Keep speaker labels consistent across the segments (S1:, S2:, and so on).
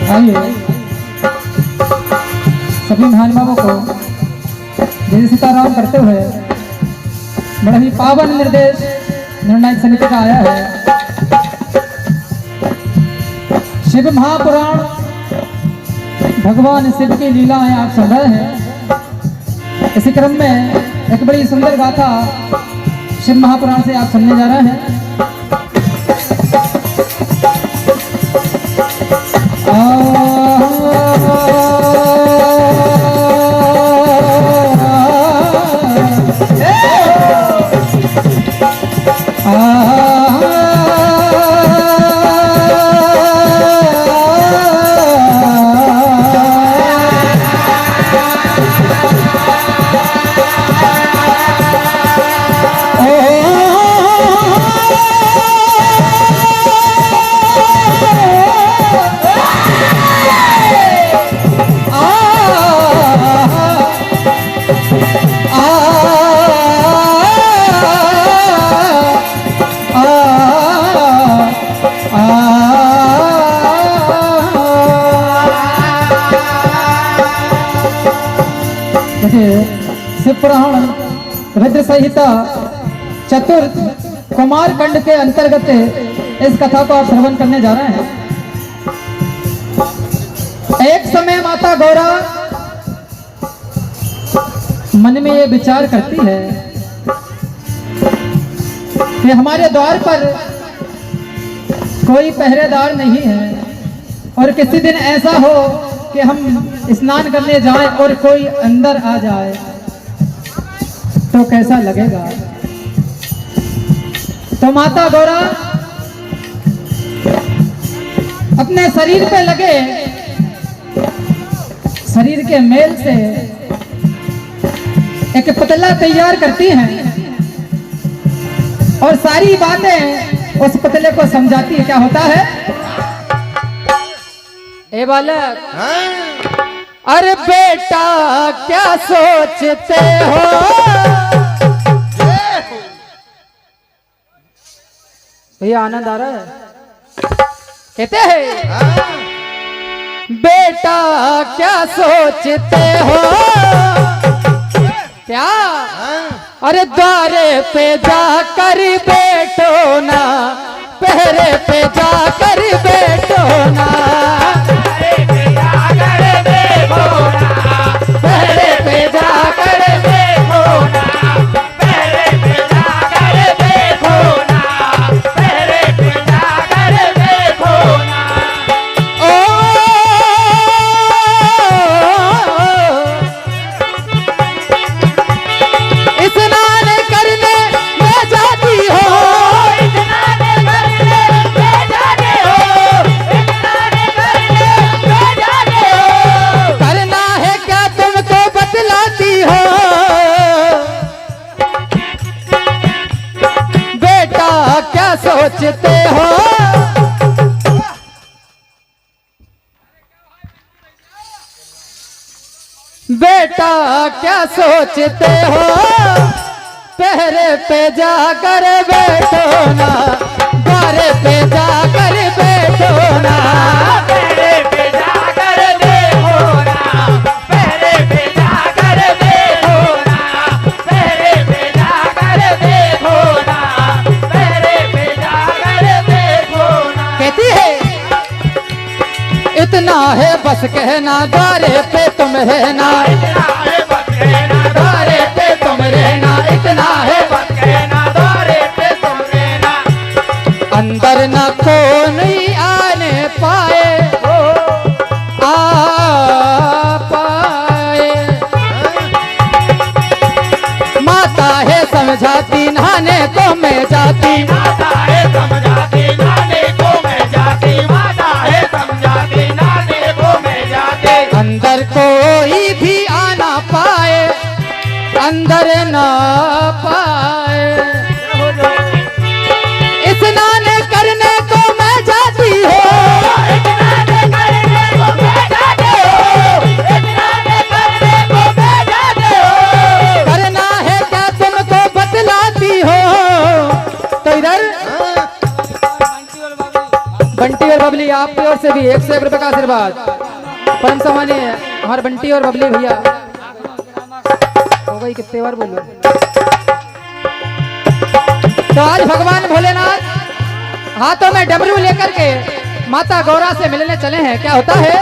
S1: आइए सभी महानुभावों को जय सीताराम करते हुए बड़ा ही पावन निर्देश निर्णायक समिति का आया है। शिव महापुराण भगवान शिव की लीलाएं आप सुन रहे हैं। इसी क्रम में एक बड़ी सुंदर गाथा शिव महापुराण से आप सुनने जा रहे हैं। शिव पुराण रुद्र संहिता चतुर्थ कुमार खंड के अंतर्गत इस कथा को आप श्रवण करने जा रहे हैं। एक समय माता गौरा मन में ये विचार करती है कि हमारे द्वार पर कोई पहरेदार नहीं है और किसी दिन ऐसा हो कि हम स्नान करने जाएं और कोई अंदर आ जाए तो कैसा लगेगा। तो माता गौरा अपने शरीर पे लगे शरीर के मेल से एक पुतला तैयार करती हैं और सारी बातें उस पुतले को समझाती है। क्या होता है? ए बालक, अरे बेटा क्या सोचते हो, भैया आनंद आ रहा है? कहते हैं बेटा क्या सोचते हो, क्या अरे द्वारे पे जाकर बैठो ना, पहरे पे जाकर बैठो ना, पहरे पे जाकर बैठो ना, पहरे पे जाकर बैठो ना, पहरे पे जाकर बैठो ना। स्नान करने में जाती हो, स्नान करने में जाते हो, स्नान करने में जाते हो, करना है क्या तुमको बतलाती हो, बेटा क्या सोचते हो, बेटा क्या सोचते हो, पहरे पे जाकर बैठो ना, द्वारे पे जाकर बैठो ना, पहरे पे जाकर देखो ना, पहरे पे जाकर देखो ना, पहरे पे जाकर देखो ना, पहरे पे जाकर देखो ना। कहती है इतना है बस कहना, द्वारे पे तुम रहना, इतना है बस कहना, द्वारे पे तुम रहना, इतना है बस कहना, द्वारे पे तुम रहना, अंदर न कोई आने पाए, आ पाए, माता है समझाती नहाने को मैं जाती, माता है समझाती नहाने को मैं जाती, माता है समझाती नहाने को मैं जाती, अंदर कोई भी आना पाए, अंदर ना पाए, स्नान करने को मैं जाती हो, स्नान करने को मैं जाती हो, स्नान करने को मैं जाती हो, करना है क्या तुमको बतलाती हो। तो इधर बंटी और बबली आपकी ओर से से भी 101 रुपए का आशीर्वाद। परम सम्मानीय हमारे बंटी और बबली भैया। हो गई कितने बार बोलो। तो आज भगवान भोलेनाथ हाथों में डमरू लेकर के माता गौरा से मिलने चले हैं। क्या होता है?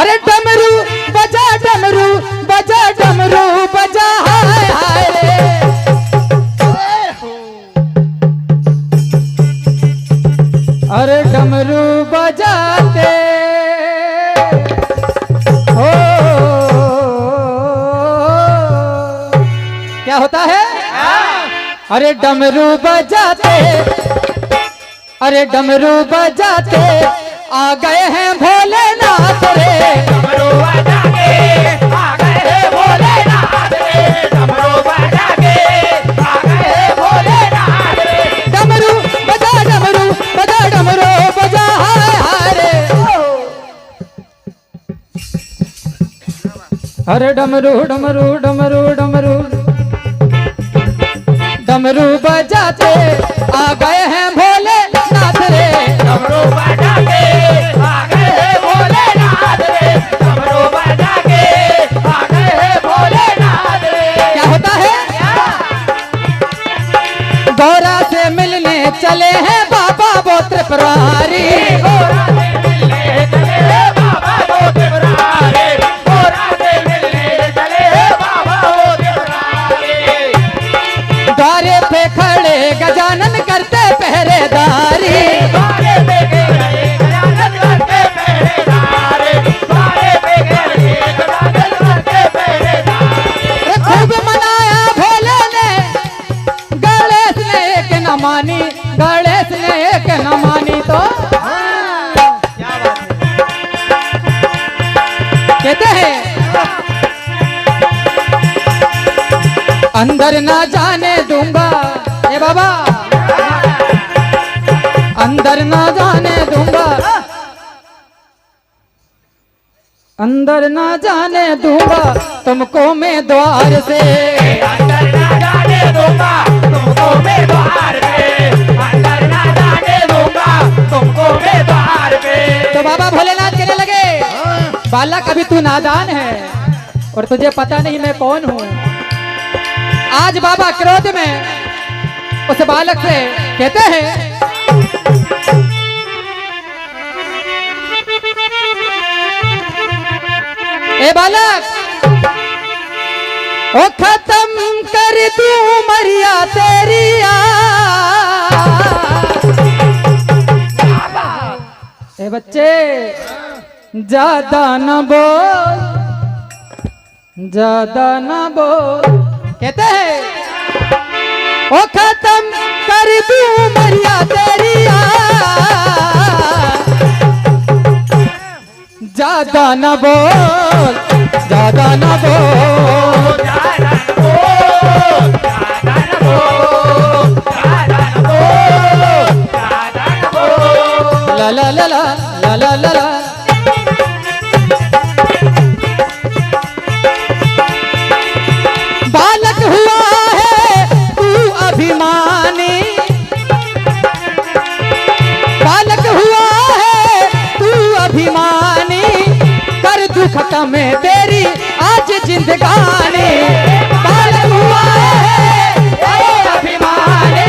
S1: अरे डमरू बजा डमरू बजा डमरू बजा हाय हाय रे। अरे डमरू बजाते हो क्या होता है? अरे डमरू बजाते, अरे डमरू बजाते आ गए हैं भोलेनाथ रे।
S2: डमरू बजा के आ गए हैं भोलेनाथ रे। डमरू बजा के आ गए हैं भोलेनाथ रे।
S1: डमरू बजा डमरू बजा डमरू बजा हाय हाय रे। अरे डमरू डमरू डमरू डमरू डमरू बजाते आ गए हैं भोलेनाथ रे।
S2: डमरू बजा के आ गए हैं भोलेनाथ रे। डमरू बजा के आ गए हैं भोलेनाथ रे।
S1: क्या होता है? गौरा से मिलने चले हैं बाबा वो त्रिपुरारी।
S2: गौरा से मिलने चले हैं बाबा वो त्रिपुरारी। गौरा से मिलने चले हैं बाबा वो त्रिपुरारी।
S1: द्वारे पे खड़े गजानन करते पहरेदारी।
S2: द्वारे पे खड़े गजानन करते पहरेदारी। द्वारे पे खड़े गजानन करते पहरेदारी।
S1: खूब मनाया भोले ने, गणेश ने एक न मानी, गणेश ने एक न मानी। तो
S2: क्या बात है?
S1: कहते हैं अंदर ना जाने दूंगा ए बाबा, अंदर ना जाने दूंगा, अंदर ना जाने दूंगा तुमको मैं द्वार से।
S2: अंदर ना जाने दूंगा तुमको मैं द्वार पे। अंदर ना जाने दूंगा तुमको मैं द्वार पे।
S1: तो बाबा भोलेनाथ कहने लगे बालक अभी तू नादान है और तुझे पता नहीं मैं कौन हूँ। आज बाबा क्रोध में उस बालक से कहते हैं ए बालक, ओ खत्म कर दूं मरिया तेरी ए बच्चे ज्यादा न बोल, ज्यादा न बोल। कहते हैं ओ खत्म कर दूं मरिया तेरी ज्यादा न बोल, ज्यादा न बोल।
S2: ज्यादा न बोल, ज्यादा न बोल, ज्यादा न बोल, ज्यादा न बोल।
S1: ला ला ला ला ला ला ला ला। बालक हुआ है तू अभिमानी, बालक हुआ है तू अभिमानी, कर दू खत्म तेरी आज जिंदगानी। बालक हुआ है तू अभिमानी,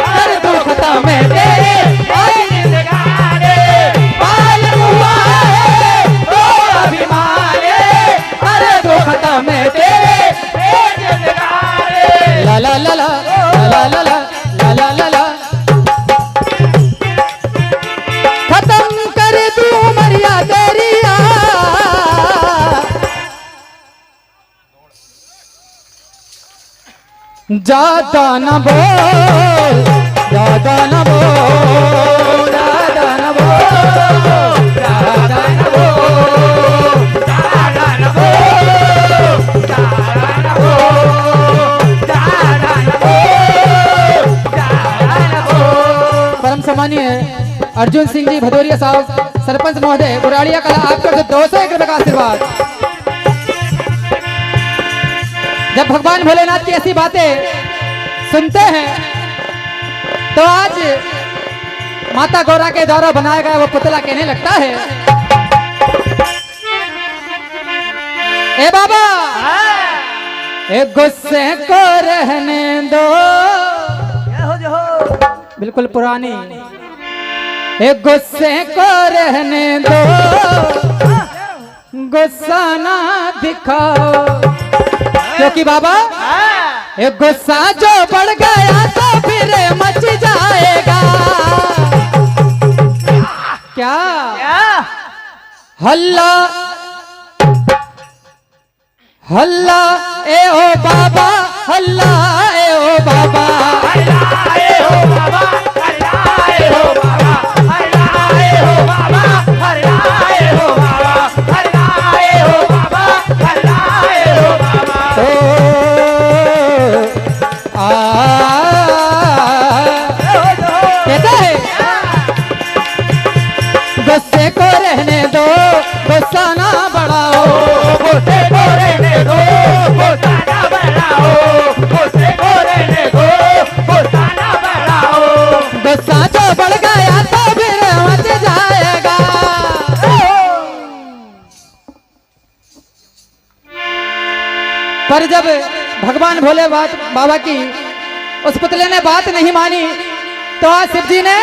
S1: कर दू खत्म तेरी आज जिंदगानी। बालक हुआ है तू अभिमानी, कर दू खत्म तेरी ला ला ला ला ला ला ला ला ला ला ला। खत्म कर दूं मरिया तेरी ज्यादा न बोल, ज्यादा न बोल, ज्यादा न बोल, ज्यादा न बोल,
S2: ज्यादा न बोल, ज्यादा न बोल, ज्यादा न बोल, ज्यादा न बोल।
S1: परम सम्मानीय अर्जुन सिंह जी भदौरिया साहब सरपंच महोदय बुराड़िया कला आपको 201 रुपए का आशीर्वाद। जब भगवान भोलेनाथ की ऐसी बातें सुनते हैं तो आज माता गौरा के द्वारा बनाया गया वो पुतला कहने लगता है, ए बाबा एक गुस्से को रहने दो, बिल्कुल पुरानी, एक गुस्से को रहने दो, गुस्सा ना दिखाओ, क्योंकि बाबा एक गुस्सा जो बढ़ गया तो फिर मच जाएगा। क्या हल्ला हल्ला ए ओ बाबा, हल्ला ए ओ बाबा,
S2: हल्ला ए हो बाबा, हल्ला ए हो बाबा, हल्ला ए हो बाबा, हल्ला ए हो बाबा, हल्ला ए हो बाबा, हल्ला ए हो बाबा।
S1: कहता है गुस्से को रहने दो, गुस्सा ना बढ़ाओ,
S2: गुस्से को रहने दो, गुस्सा ना बढ़ाओ, गुस्से को रहने दो, गुस्सा ना बढ़ाओ।
S1: गुस्सा जो बढ़ गया तो फिर मच जाएगा। पर जब भगवान भोले बाबा की उस पुतले ने बात नहीं मानी तो आज शिव जी ने